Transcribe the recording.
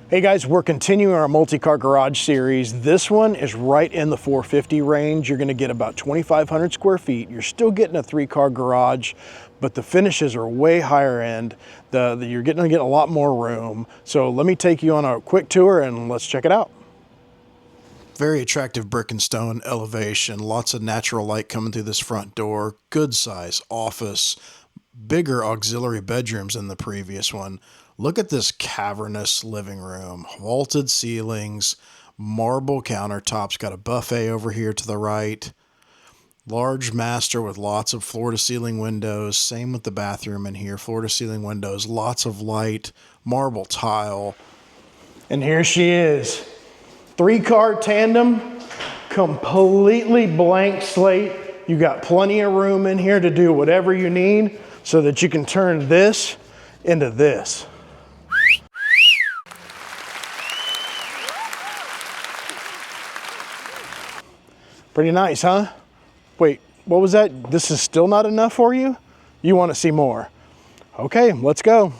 Hey guys, we're continuing our multi-car garage series. This one is right in the 450 range. You're gonna get about 2,500 square feet. You're still getting a 3-car garage, but the finishes are way higher end. You're gonna get a lot more room. So let me take you on a quick tour and let's check it out. Very attractive brick and stone elevation. Lots of natural light coming through this front door. Good size office. Bigger auxiliary bedrooms than the previous one. Look at this cavernous living room. Vaulted ceilings, marble countertops, got a buffet over here to the right. Large master with lots of floor-to-ceiling windows. Same with the bathroom in here. Floor-to-ceiling windows, lots of light, marble tile. And here she is. 3-car tandem, completely blank slate. You got plenty of room in here to do whatever you need so that you can turn this into this. Pretty nice, huh? Wait, what was that? This is still not enough for you? You want to see more? Okay, let's go.